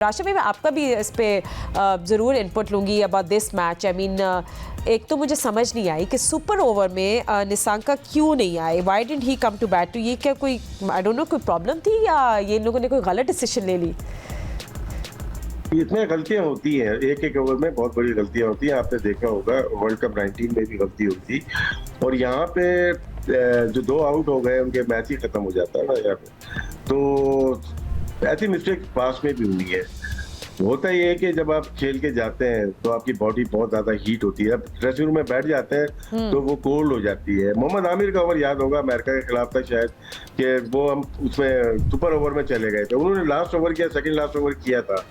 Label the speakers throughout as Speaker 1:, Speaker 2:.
Speaker 1: राशिद भाई, मैं आपका भी इस पे ज़रूर इनपुट लूँगी about this match. I mean, एक तो मुझे समझ नहीं आई कि सुपर ओवर में निसांका क्यों नहीं आए, why didn't he come to bat. तो ये क्या कोई, आई डोंट नो, कोई प्रॉब्लम थी या ये लोगों ने कोई गलत डिसीजन ले ली?
Speaker 2: इसमें गलतियां होती हैं, एक एक ओवर में बहुत बड़ी गलतियां होती हैं। आपने देखा होगा वर्ल्ड कप 19 में भी गलती हुई थी, और यहाँ पे जो 2 आउट हो गए उनके मैच ही खत्म हो जाता है ना यहाँ पे। तो ऐसी मिस्टेक पास में भी हुई है। होता ये है कि जब आप खेल के जाते हैं तो आपकी बॉडी बहुत ज्यादा हीट होती है, अब ड्रेसिंग रूम में बैठ जाते हैं तो वो कोल्ड हो जाती है। मोहम्मद आमिर का ओवर याद होगा, अमेरिका के खिलाफ था शायद, कि वो हम उसमें सुपर ओवर में चले गए थे। उन्होंने लास्ट ओवर किया, सेकंड लास्ट ओवर किया था,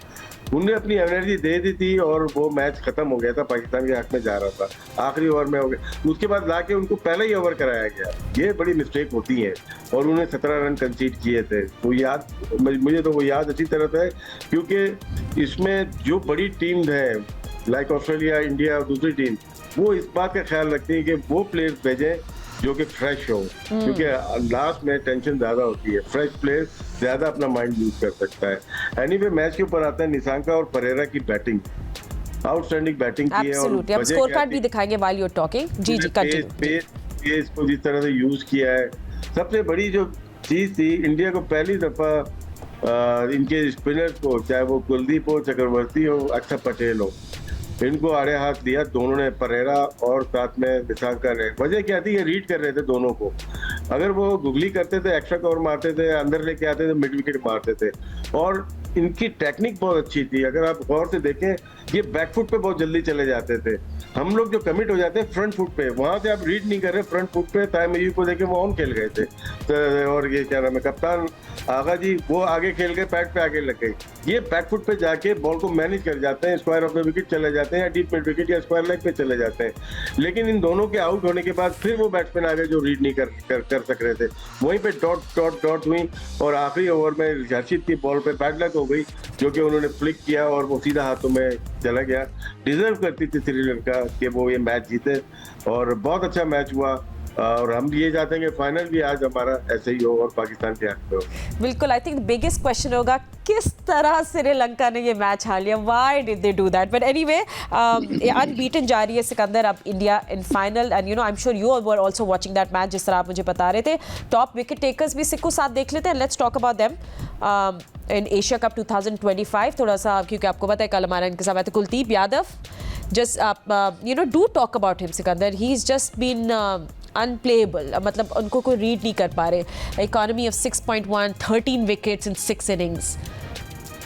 Speaker 2: उनने अपनी एनर्जी दे दी थी और वो मैच खत्म हो गया था, पाकिस्तान के हक में जा रहा था, आखिरी ओवर में हो गया। उसके बाद लाके उनको पहले ही ओवर कराया गया। ये बड़ी मिस्टेक होती है, और उन्हें 17 रन कंसीड किए थे। तो याद, मुझे तो वो याद अच्छी तरह था, क्योंकि इसमें जो बड़ी टीम है लाइक ऑस्ट्रेलिया, इंडिया और दूसरी टीम, वो इस बात का ख्याल रखती है कि वो प्लेयर्स भेजें जो कि फ्रेश हो, क्योंकि लास्ट में टेंशन ज्यादा होती है। फ्रेश प्लेयर ज्यादा अपना माइंड यूज कर सकता है। एनीवे, मैच के ऊपर आता है निसांका और परेरा की बैटिंग, आउटस्टैंडिंग बैटिंग की है। और
Speaker 1: हम स्कोर कार्ड भी दिखाएंगे व्हाइल यू आर टॉकिंग। जी जी, कंटिन्यू।
Speaker 2: पेस को जिस तरह से यूज किया है, सबसे बड़ी जो चीज थी, इंडिया को पहली दफा इनके स्पिनर्स को, चाहे वो कुलदीप हो, चक्रवर्ती हो, अक्षर पटेल हो, इनको आड़े हाथ दिया दोनों ने, परेरा और साथ में निसांका ने। वजह क्या थी, ये रीड कर रहे थे दोनों को। अगर वो गुगली करते थे, एक्स्ट्रा कवर मारते थे, अंदर लेके आते थे, मिड विकेट मारते थे। और इनकी टेक्निक बहुत अच्छी थी। अगर आप गौर से देखें, ये बैकफुट पे बहुत जल्दी चले जाते थे। हम लोग जो कमिट हो जाते हैं फ्रंट फुट पे, वहां से आप रीड नहीं कर रहे, फ्रंट फुट पे ताइम अयूब को देखे वो ऑन खेल गए थे। तो और ये क्या नाम है, कप्तान आगा जी, वो आगे खेल गए, पैड पे आगे लग गए। ये बैकफुट पे जाके बॉल को मैनेज कर जाते हैं, स्क्वायर ऑफ द विकेट चले जाते हैं, या डीप मिड विकेट या स्क्वायर लेग पे चले जाते हैं। लेकिन इन दोनों के आउट होने के बाद फिर वो बैट्समैन आ गए जो रीड नहीं कर सक रहे थे। वहीं पे डॉट हुई, और आखिरी ओवर में हर्षित की बॉल पे बैड लक हो गई, जो कि उन्होंने फ्लिक किया और वो सीधा हाथों में चला गया। डिजर्व करती थी श्रीलंका कि वो ये मैच जीते, और बहुत अच्छा मैच हुआ। और हम ये चाहते हैं कि फाइनल भी आज हमारा ऐसे ही हो और पाकिस्तान के हक में हो।
Speaker 1: बिल्कुल। आई थिंक बिगेस्ट क्वेश्चन होगा किस तरह श्रीलंका ने ये मैच हार लिया, why did they do that. But anyway, unbeaten जा रही है सिकंदर अब India in final, and you know I am sure you were also watching that match, जिस तरह आप मुझे बता रहे थे। टॉप विकेट टेकर्स भी सिक्को साथ देख लेते हैं, let's talk about them in Asia cup 2025। थोड़ा सा, क्योंकि आपको पता है कल हमारा इनके साथ है कुलदीप यादव। जस्ट आप you know do talk about him Sikandar, he is just been unplayable, मतलब उनको कोई रीड नहीं कर पा रहे। Economy of 6.1, 13 wickets in 6 innings.